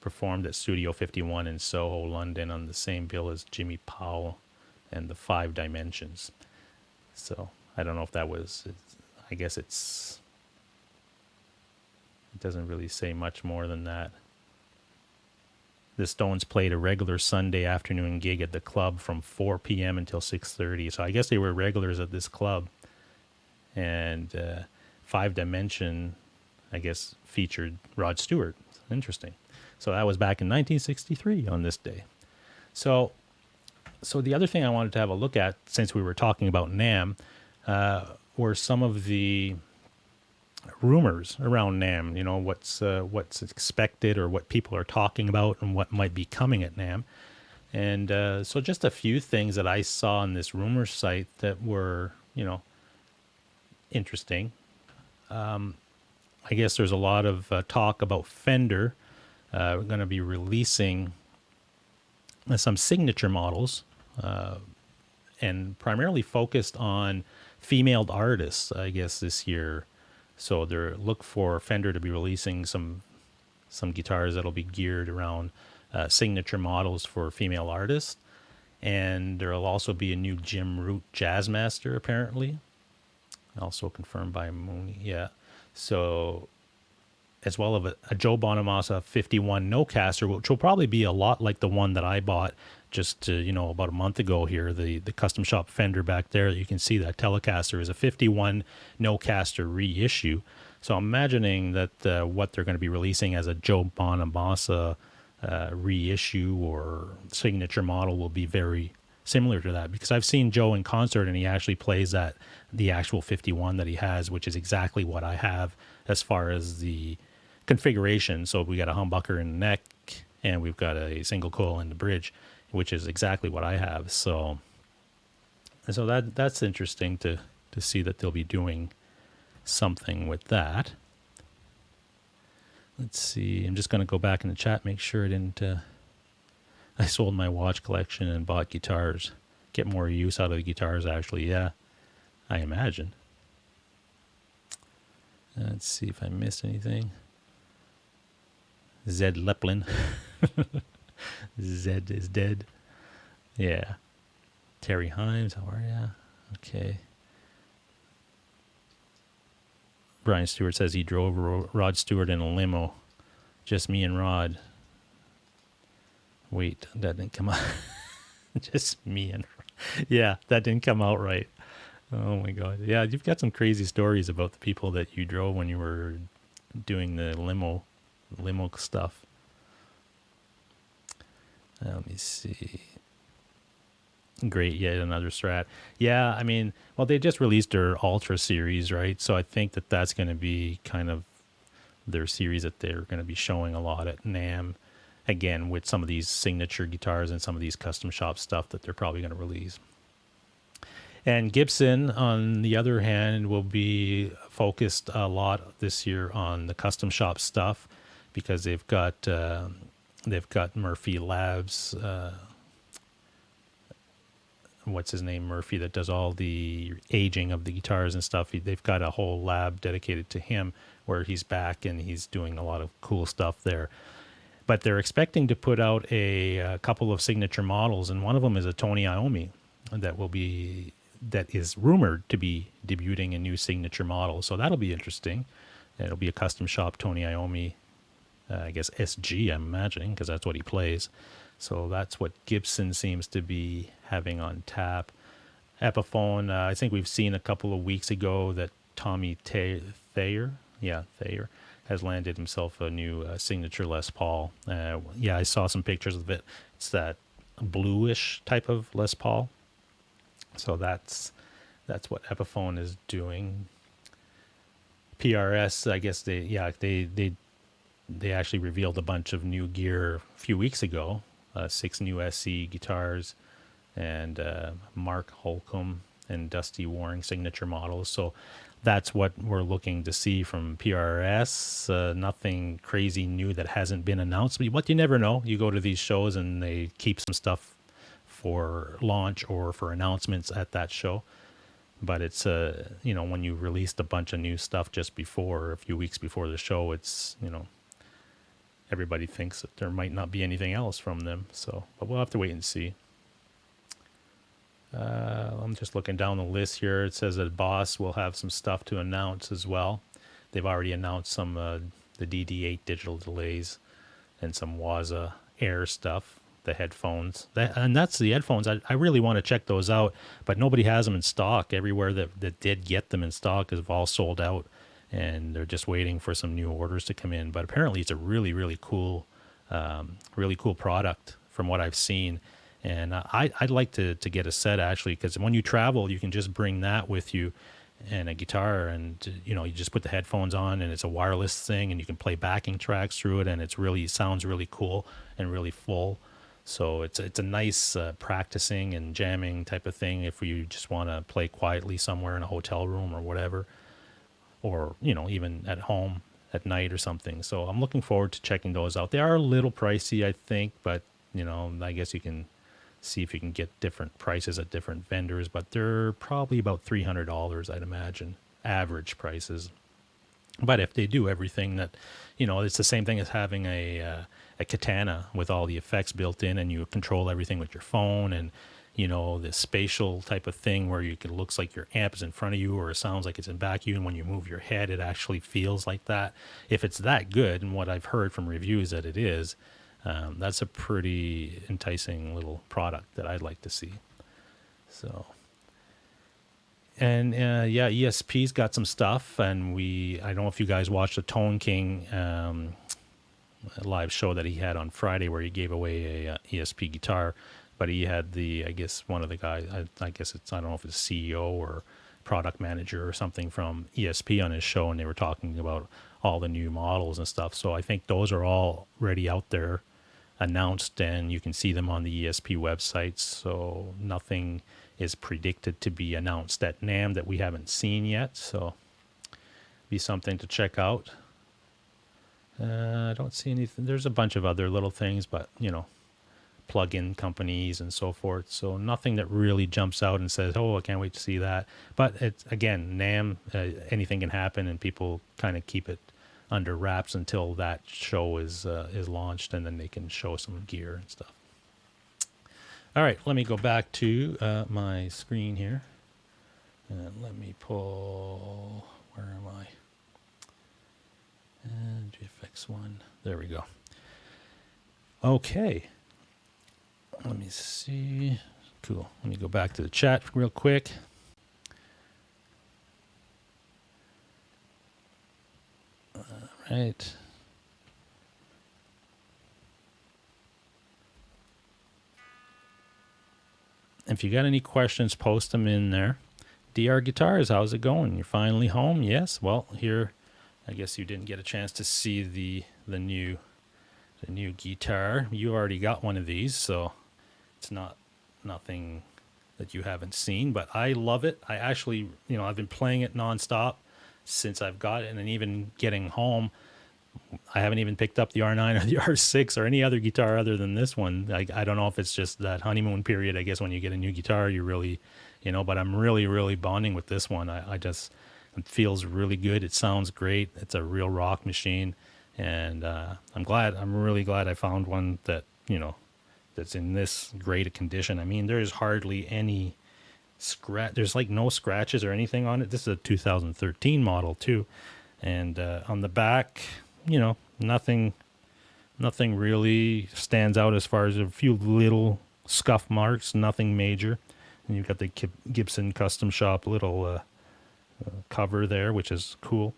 performed at Studio 51 in Soho, London, on the same bill as Jimmy Powell and the Five Dimensions. So I don't know if that was. I guess it doesn't really say much more than that. The Stones played a regular Sunday afternoon gig at the club from 4 p.m. until 6:30. So I guess they were regulars at this club. And Five Dimension, I guess, featured Rod Stewart. Interesting. So that was back in 1963 on this day. So the other thing I wanted to have a look at, since we were talking about NAMM, were some of the rumors around NAMM, what's expected or what people are talking about and what might be coming at NAMM. And so just a few things that I saw on this rumor site that were, interesting. I guess there's a lot of talk about Fender. We're going to be releasing some signature models and primarily focused on female artists, I guess, this year. So they're look for Fender to be releasing some guitars that'll be geared around signature models for female artists. And there'll also be a new Jim Root Jazzmaster, apparently. Also confirmed by Mooney, yeah. So, as well as a Joe Bonamassa 51 Nocaster, which will probably be a lot like the one that I bought just about a month ago here, the custom shop Fender back there. You can see that Telecaster is a 51 Nocaster reissue. So I'm imagining that what they're going to be releasing as a Joe Bonamassa reissue or signature model will be very similar to that, because I've seen Joe in concert and he actually plays the actual 51 that he has, which is exactly what I have as far as the configuration. So we got a humbucker in the neck and we've got a single coil in the bridge, which is exactly what I have. So that's interesting to see that they'll be doing something with that. Let's see. I'm just going to go back in the chat, make sure I didn't. I sold my watch collection and bought guitars. Get more use out of the guitars, actually. Yeah, I imagine. Let's see if I missed anything. Zed Leplin. Zed is dead. Yeah. Terry Himes, how are ya? Okay. Brian Stewart says he drove Rod Stewart in a limo. Just me and Rod. Wait, that didn't come out. Just me and yeah, that didn't come out right. Oh my God. Yeah, you've got some crazy stories about the people that you drove when you were doing the limo stuff. Let me see. Great, yet another Strat. Yeah, I mean, well, they just released their Ultra series, right? So I think that that's going to be kind of their series that they're going to be showing a lot at NAMM. Again, with some of these signature guitars and some of these custom shop stuff that they're probably going to release. And Gibson, on the other hand, will be focused a lot this year on the custom shop stuff because they've got Murphy Labs. What's his name? Murphy, that does all the aging of the guitars and stuff. They've got a whole lab dedicated to him where he's back and he's doing a lot of cool stuff there. But they're expecting to put out a couple of signature models, and one of them is a Tony Iommi that is rumored to be debuting a new signature model. So that'll be interesting. It'll be a custom shop Tony Iommi, I guess SG, I'm imagining, because that's what he plays. So that's what Gibson seems to be having on tap. Epiphone, I think we've seen a couple of weeks ago that Tommy Thayer has landed himself a new signature Les Paul. I saw some pictures of it. It's that bluish type of Les Paul. So that's what Epiphone is doing. PRS, I guess they actually revealed a bunch of new gear a few weeks ago. 6 new SC guitars and Mark Holcomb and Dusty Waring signature models. So that's what we're looking to see from PRS. Nothing crazy new that hasn't been announced. But you never know. You go to these shows and they keep some stuff for launch or for announcements at that show. But it's, when you released a bunch of new stuff just before, a few weeks before the show, it's, everybody thinks that there might not be anything else from them. So, but we'll have to wait and see. I'm just looking down the list here. It says that Boss will have some stuff to announce as well. They've already announced some the DD8 digital delays and some Waza Air stuff, the headphones. That's the headphones. I really want to check those out, but nobody has them in stock. Everywhere that did get them in stock is all sold out, and they're just waiting for some new orders to come in. But apparently it's a really, really cool product from what I've seen. And I'd like to get a set, actually, because when you travel, you can just bring that with you and a guitar, and you just put the headphones on, and it's a wireless thing, and you can play backing tracks through it, and sounds really cool and really full. So it's a nice practicing and jamming type of thing if you just want to play quietly somewhere in a hotel room or whatever, or even at home at night or something. So I'm looking forward to checking those out. They are a little pricey, I think, but I guess you can see if you can get different prices at different vendors, but they're probably about $300, I'd imagine, average prices. But if they do everything that, it's the same thing as having a Katana with all the effects built in, and you control everything with your phone, and the spatial type of thing where it looks like your amp is in front of you or it sounds like it's in back of you, and when you move your head it actually feels like that. If it's that good, and what I've heard from reviews that it is, that's a pretty enticing little product that I'd like to see. So, and ESP's got some stuff, and I don't know if you guys watched the Tone King live show that he had on Friday where he gave away a ESP guitar, but he had one of the guys, I don't know if it's CEO or product manager or something from ESP on his show, and they were talking about all the new models and stuff. So I think those are all already out there, announced, and you can see them on the ESP websites. So nothing is predicted to be announced at NAMM that we haven't seen yet. So be something to check out. I don't see anything. There's a bunch of other little things, but plug-in companies and so forth. So nothing that really jumps out and says, "Oh, I can't wait to see that." But it's, again, NAMM, anything can happen, and people kind of keep it under wraps until that show is launched, and then they can show some gear and stuff. All right, let me go back to my screen here, and let me pull. Where am I? next one. There we go. Okay. Let me see. Cool. Let me go back to the chat real quick. All right. If you got any questions, post them in there. DR Guitars, how's it going? You're finally home? Yes. Well, here, I guess you didn't get a chance to see the new guitar. You already got one of these, so it's nothing that you haven't seen. But I love it. I actually, I've been playing it nonstop since I've got it, and then even getting home, I haven't even picked up the R9 or the R6 or any other guitar other than this one. I don't know if it's just that honeymoon period. I guess when you get a new guitar, you really, but I'm really, really bonding with this one. It feels really good. It sounds great. It's a real rock machine. And I'm really glad I found one that, that's in this great a condition. I mean, there's hardly any scratch. There's like no scratches or anything on it. This is a 2013 model too. And on the back, nothing really stands out as far as a few little scuff marks, nothing major. And you've got the Gibson Custom Shop little cover there, which is cool.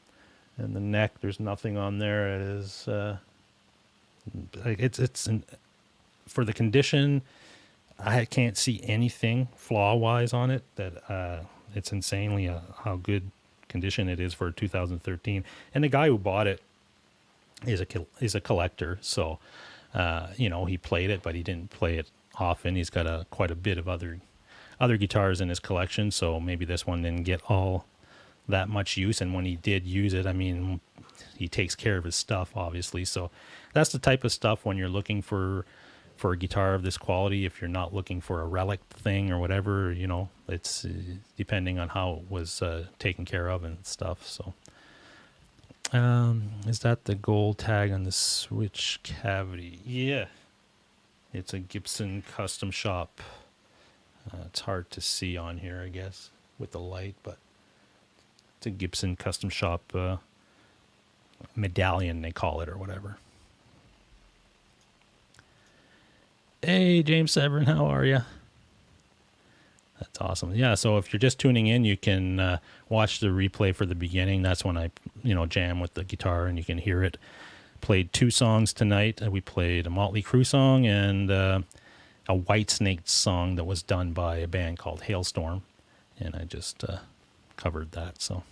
And the neck, there's nothing on there. It is, for the condition, I can't see anything flaw-wise on it. That it's insanely how good condition it is for 2013. And the guy who bought it is a collector, so he played it, but he didn't play it often. He's got quite a bit of other guitars in his collection, so maybe this one didn't get all that much use. And when he did use it, I mean, he takes care of his stuff, obviously. So that's the type of stuff when you're looking for a guitar of this quality. If you're not looking for a relic thing or whatever, it's depending on how it was taken care of and stuff. So is that the gold tag on the switch cavity? Yeah, it's a Gibson Custom Shop. It's hard to see on here, I guess, with the light, but it's a Gibson Custom Shop medallion, they call it, or whatever. Hey, James Severn, how are you? That's awesome. Yeah, so if you're just tuning in, you can watch the replay for the beginning. That's when I, jam with the guitar, and you can hear it. Played 2 songs tonight. We played a Motley Crue song and a Whitesnake song that was done by a band called Hailstorm, and I just covered that. So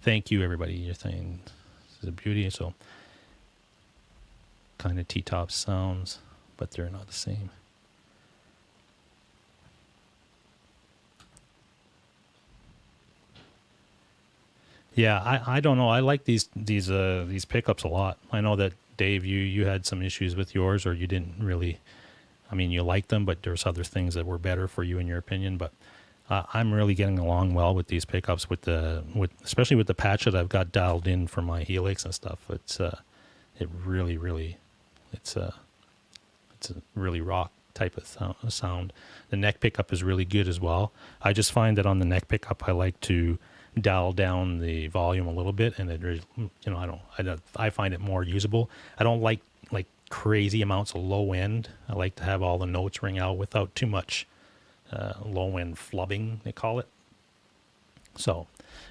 thank you, everybody. You're saying this is a beauty. So kind of T-top sounds, but they're not the same. Yeah, I don't know. I like these pickups a lot. I know that Dave, you had some issues with yours, or you didn't really. I mean, you liked them, but there's other things that were better for you in your opinion. But I'm really getting along well with these pickups, especially with the patch that I've got dialed in for my Helix and stuff. It's a really rock type of sound. The neck pickup is really good as well. I just find that on the neck pickup, I like to dial down the volume a little bit, and I find it more usable. I don't like crazy amounts of low end. I like to have all the notes ring out without too much low end flubbing, they call it. So,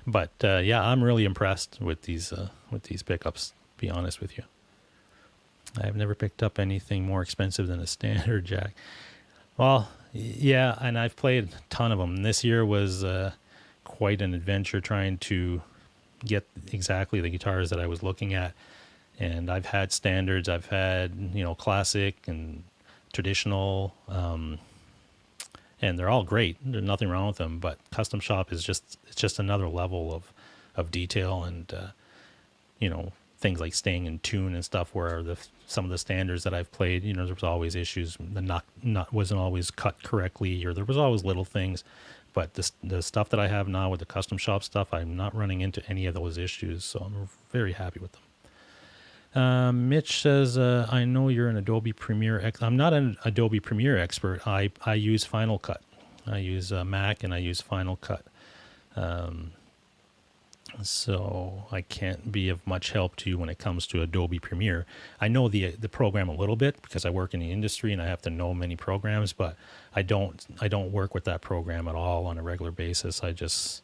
but yeah, I'm really impressed with these pickups, to be honest with you. I've never picked up anything more expensive than a standard jack. Well, yeah, and I've played a ton of them. This year was quite an adventure trying to get exactly the guitars that I was looking at. And I've had standards, I've had, classic and traditional, and they're all great. There's nothing wrong with them, but Custom Shop is just another level of detail and, things like staying in tune and stuff, where some of the standards that I've played, there was always issues. The nut wasn't always cut correctly, or there was always little things. But the stuff that I have now with the Custom Shop stuff, I'm not running into any of those issues, so I'm very happy with them. Mitch says, I know you're an Adobe Premiere I'm not an Adobe Premiere expert. I use Final Cut. I use Mac, and I use Final Cut. so I can't be of much help to you when it comes to Adobe Premiere. I know the program a little bit because I work in the industry and I have to know many programs, but I don't work with that program at all on a regular basis. I just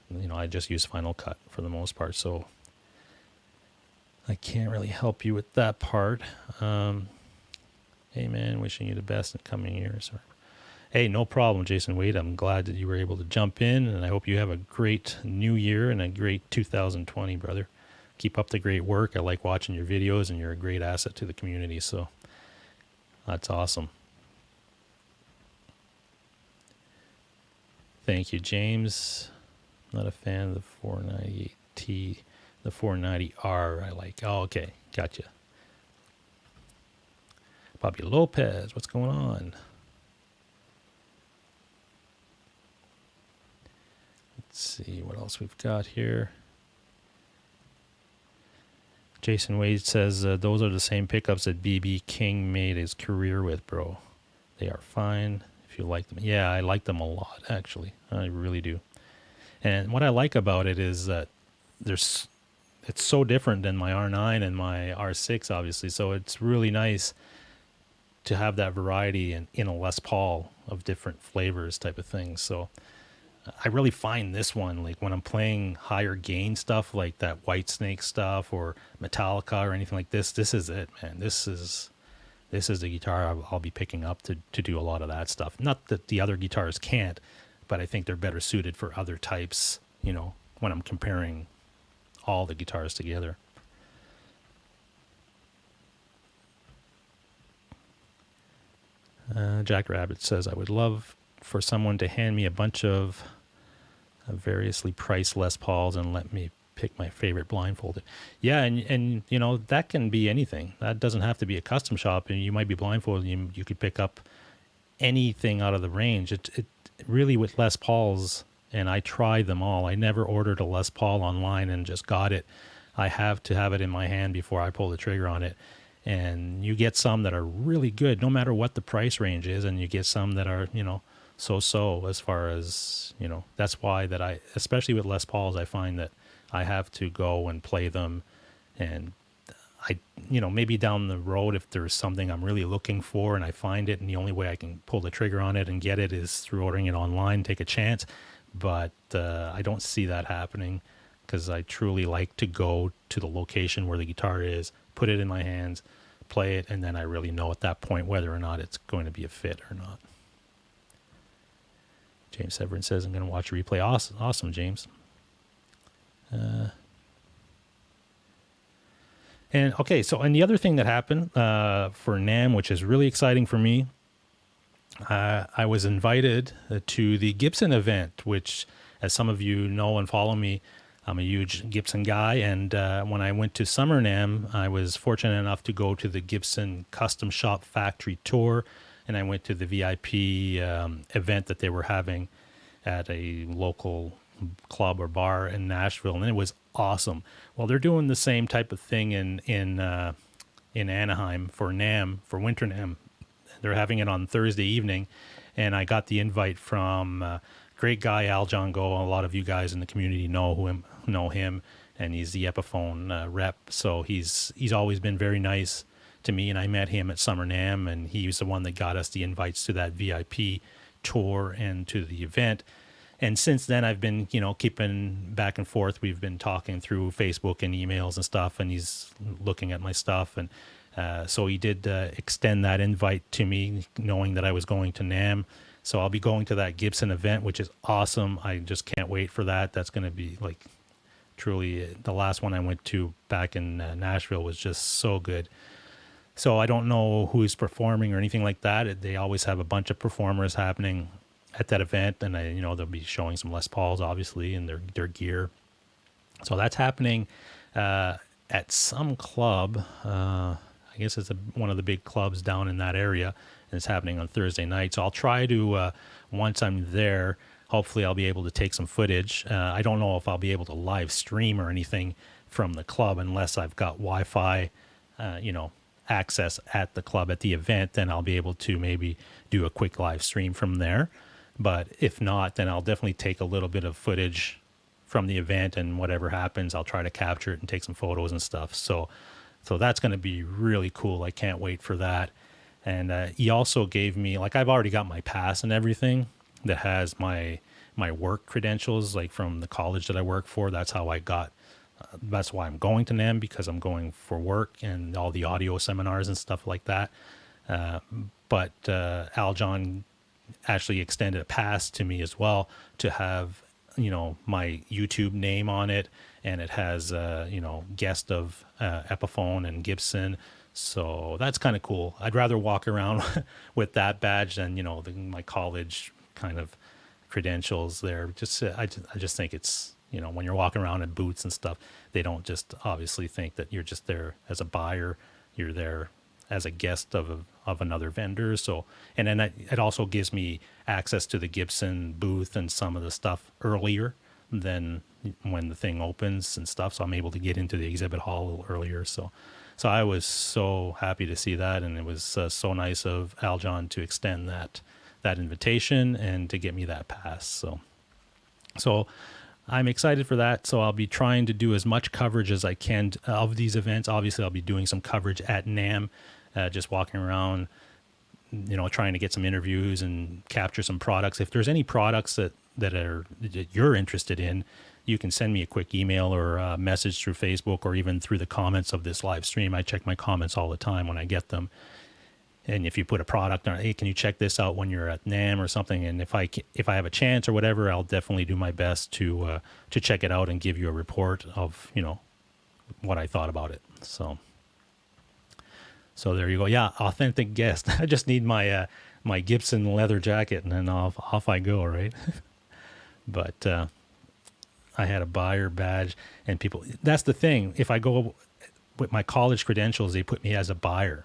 use Final Cut for the most part, so I can't really help you with that part. Hey man, wishing you the best in coming years. Hey, no problem, Jason Wade. I'm glad that you were able to jump in, and I hope you have a great new year and a great 2020, brother. Keep up the great work. I like watching your videos, and you're a great asset to the community, so that's awesome. Thank you, James. Not a fan of the 498T. The 490R I like. Oh, okay. Gotcha. Bobby Lopez, what's going on? Let's see what else we've got here. Jason Wade says, those are the same pickups that B.B. King made his career with, bro. They are fine if you like them. Yeah, I like them a lot, actually. I really do. And what I like about it is that it's so different than my R9 and my R6, obviously. So it's really nice to have that variety in a Les Paul of different flavors type of things. So I really find this one, like when I'm playing higher gain stuff like that Whitesnake stuff or Metallica or anything like this is it, man. This is the guitar I'll be picking up to do a lot of that stuff. Not that the other guitars can't, but I think they're better suited for other types, when I'm comparing all the guitars together. Jack Rabbit says, I would love for someone to hand me a bunch of variously priced Les Pauls and let me pick my favorite blindfolded. Yeah, and that can be anything. That doesn't have to be a custom shop, and you might be blindfolded and you could pick up anything out of the range. It really, with Les Pauls, and I try them all. I never ordered a Les Paul online and just got it. I have to have it in my hand before I pull the trigger on it. And you get some that are really good, no matter what the price range is, and you get some that are, so-so as far as, that's why that I, especially with Les Pauls, I find that I have to go and play them. And I, maybe down the road, if there's something I'm really looking for and I find it, and the only way I can pull the trigger on it and get it is through ordering it online, take a chance. But I don't see that happening, because I truly like to go to the location where the guitar is, put it in my hands, play it, and then I really know at that point whether or not it's going to be a fit or not. James Severin says, I'm going to watch a replay. Awesome, James. And the other thing that happened for NAMM, which is really exciting for me, I was invited to the Gibson event, which, as some of you know and follow me, I'm a huge Gibson guy. And when I went to Summer NAMM, I was fortunate enough to go to the Gibson Custom Shop Factory Tour, and I went to the VIP event that they were having at a local club or bar in Nashville, and it was awesome. Well, they're doing the same type of thing in Anaheim for NAMM, for Winter NAMM. They're having it on Thursday evening, and I got the invite from great guy Al John Go. A lot of you guys in the community know him, and he's the Epiphone rep. So he's always been very nice to me, and I met him at Summer NAMM, and he was the one that got us the invites to that VIP tour and to the event. And since then, I've been, keeping back and forth. We've been talking through Facebook and emails and stuff, and he's looking at my stuff. And so he did extend that invite to me, knowing that I was going to NAMM. So I'll be going to that Gibson event, which is awesome. I just can't wait for that. That's going to be truly the last one I went to back in Nashville was just so good. So I don't know who's performing or anything like that. They always have a bunch of performers happening at that event, and they'll be showing some Les Pauls, obviously, and their gear. So that's happening at some club. I guess it's one of the big clubs down in that area, and it's happening on Thursday night. So I'll try to, once I'm there, hopefully I'll be able to take some footage. I don't know if I'll be able to live stream or anything from the club unless I've got Wi-Fi, access at the club at the event. Then I'll be able to maybe do a quick live stream from there. But if not, then I'll definitely take a little bit of footage from the event, and whatever happens, I'll try to capture it and take some photos and stuff. So that's going to be really cool. I can't wait for that. And he also gave me, like, I've already got my pass and everything that has my work credentials, like from the college that I work for. That's how I got. That's why I'm going to NAMM, because I'm going for work and all the audio seminars and stuff like that. But Al John actually extended a pass to me as well to have, my YouTube name on it, and it has, guest of Epiphone and Gibson. So that's kind of cool. I'd rather walk around with that badge than, my college kind of credentials there. I just think it's, when you're walking around in boots and stuff, they don't just obviously think that you're just there as a buyer. You're there as a guest of another vendor. So, and then it also gives me access to the Gibson booth and some of the stuff earlier than when the thing opens and stuff. So I'm able to get into the exhibit hall a little earlier. So I was so happy to see that. And it was so nice of Al John to extend that invitation and to get me that pass. So I'm excited for that. So I'll be trying to do as much coverage as I can of these events. Obviously, I'll be doing some coverage at NAMM, just walking around, trying to get some interviews and capture some products. If there's any products that you're interested in, you can send me a quick email or a message through Facebook or even through the comments of this live stream. I check my comments all the time when I get them. And if you put a product on, hey, can you check this out when you're at NAMM or something? And if I have a chance or whatever, I'll definitely do my best to check it out and give you a report of, what I thought about it. So there you go. Yeah, authentic guest. I just need my my Gibson leather jacket, and then off I go, right? But I had a buyer badge, and people. That's the thing. If I go with my college credentials, they put me as a buyer.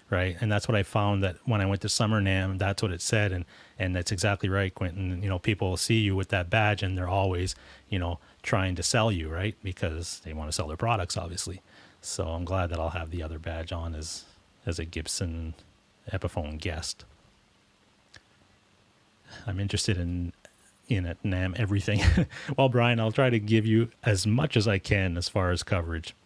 Right. And that's what I found, that when I went to Summer NAMM, that's what it said. And that's exactly right, Quentin. People see you with that badge and they're always, trying to sell you, right? Because they want to sell their products, obviously. So I'm glad that I'll have the other badge on as a Gibson Epiphone guest. I'm interested in at NAMM everything. Well, Brian, I'll try to give you as much as I can as far as coverage.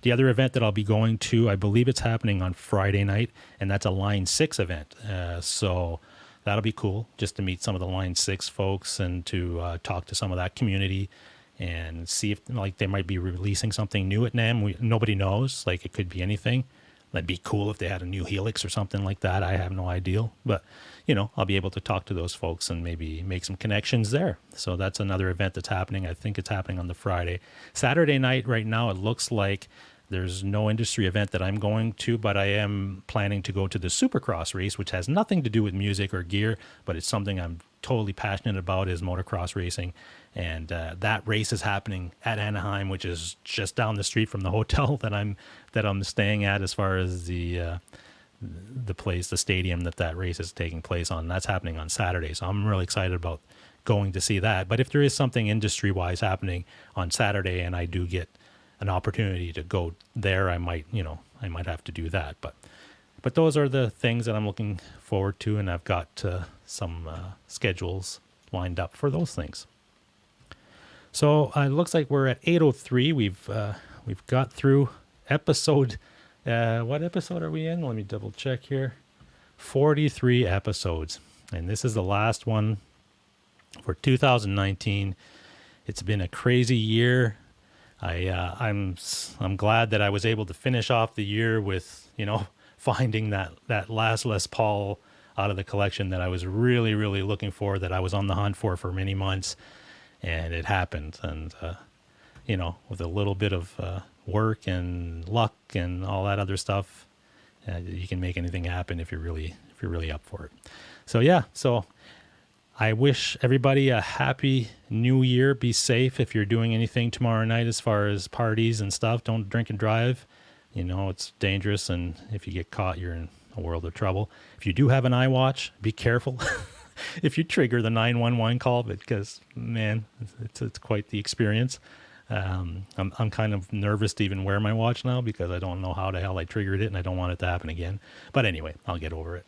The other event that I'll be going to, I believe it's happening on Friday night, and that's a Line 6 event. So that'll be cool, just to meet some of the Line 6 folks and to talk to some of that community and see if they might be releasing something new at NAMM. Nobody knows. It could be anything. That'd be cool if they had a new Helix or something like that. I have no idea. But, I'll be able to talk to those folks and maybe make some connections there. So that's another event that's happening. I think it's happening on the Friday. Saturday night, right now, it looks like there's no industry event that I'm going to, but I am planning to go to the Supercross race, which has nothing to do with music or gear, but it's something I'm totally passionate about, is motocross racing. And that race is happening at Anaheim, which is just down the street from the hotel that I'm staying at, as far as the place, the stadium that race is taking place on. That's happening on Saturday, so I'm really excited about going to see that. But if there is something industry-wise happening on Saturday and I do get an opportunity to go there, I might have to do that. But those are the things that I'm looking forward to, and I've got some schedules lined up for those things. So it looks like we're at 8:03. We've got through episode. What episode are we in? Let me double check here. 43 episodes, and this is the last one for 2019. It's been a crazy year. I'm glad that I was able to finish off the year with, finding that last Les Paul out of the collection that I was really, really looking for, that I was on the hunt for many months, and it happened. And, with a little bit of work and luck and all that other stuff, you can make anything happen if you're really up for it. So, yeah, I wish everybody a happy new year. Be safe if you're doing anything tomorrow night as far as parties and stuff. Don't drink and drive. It's dangerous, and if you get caught, you're in a world of trouble. If you do have an iWatch, be careful if you trigger the 911 call, because, man, it's quite the experience. I'm kind of nervous to even wear my watch now, because I don't know how the hell I triggered it, and I don't want it to happen again. But anyway, I'll get over it.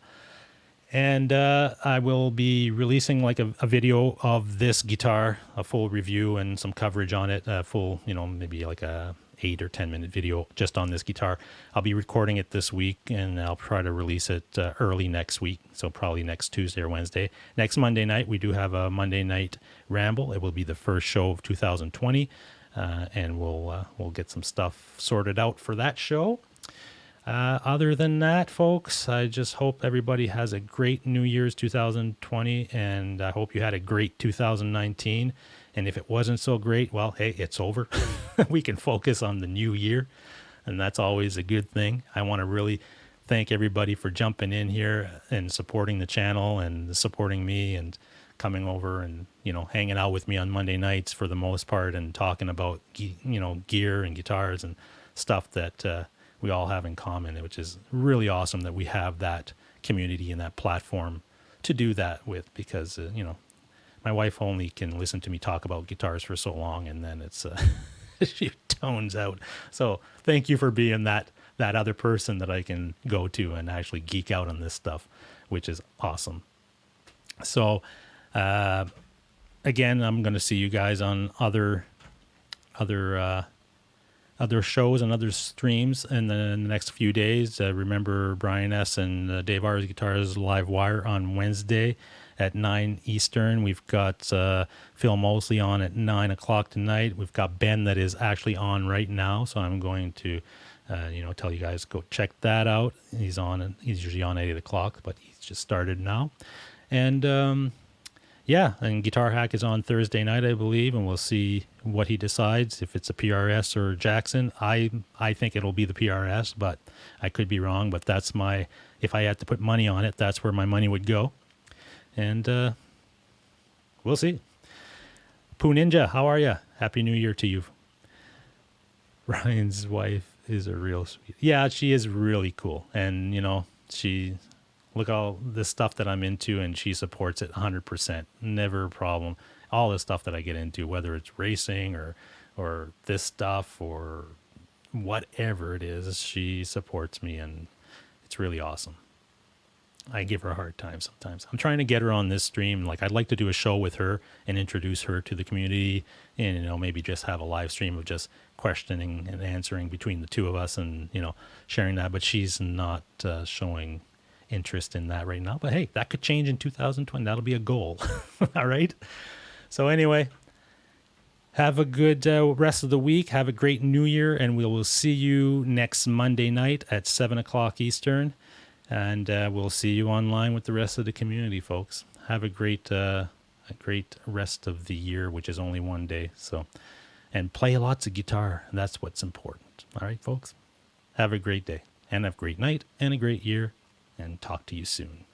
And I will be releasing like a video of this guitar, a full review and some coverage on it, full, maybe like a 8 or 10 minute video just on this guitar. I'll be recording it this week and I'll try to release it early next week. So probably next Tuesday or Wednesday. Next Monday night, we do have a Monday Night Ramble. It will be the first show of 2020. And we'll get some stuff sorted out for that show. Other than that, folks, I just hope everybody has a great New Year's 2020, and I hope you had a great 2019. And if it wasn't so great, well, hey, it's over. We can focus on the new year, and that's always a good thing. I want to really thank everybody for jumping in here and supporting the channel and supporting me and coming over and, hanging out with me on Monday nights for the most part and talking about, gear and guitars and stuff that we all have in common, which is really awesome that we have that community and that platform to do that with, because, my wife only can listen to me talk about guitars for so long, and then it's, she tones out. So thank you for being that other person that I can go to and actually geek out on this stuff, which is awesome. So, again, I'm going to see you guys on other shows and other streams in the next few days. Remember Brian S. and Dave R's Guitars Live Wire on Wednesday at 9 Eastern. We've got Phil Mosley on at 9 o'clock tonight. We've got Ben that is actually on right now, so I'm going to tell you guys go check that out. He's usually on at 8 o'clock, but he's just started now. And and Guitar Hack is on Thursday night, I believe, and we'll see what he decides, if it's a PRS or Jackson. I think it'll be the PRS, but I could be wrong. But if I had to put money on it, that's where my money would go. And we'll see. Poo Ninja, how are you? Happy New Year to you. Ryan's wife is a real sweet. Yeah, she is really cool. And, she... Look all this stuff that I'm into, and she supports it 100%. Never a problem. All the stuff that I get into, whether it's racing or this stuff or whatever it is, she supports me, and it's really awesome. I give her a hard time sometimes. I'm trying to get her on this stream. Like, I'd like to do a show with her and introduce her to the community, and maybe just have a live stream of just questioning and answering between the two of us, and sharing that. But she's not showing interest in that right now, but hey, that could change in 2020. That'll be a goal. All right. So anyway, have a good rest of the week. Have a great New Year, and we will see you next Monday night at 7 o'clock Eastern. And we'll see you online with the rest of the community, folks. Have a great rest of the year, which is only one day. So, and play lots of guitar. That's what's important. All right, folks. Have a great day, and have a great night, and a great year. And talk to you soon.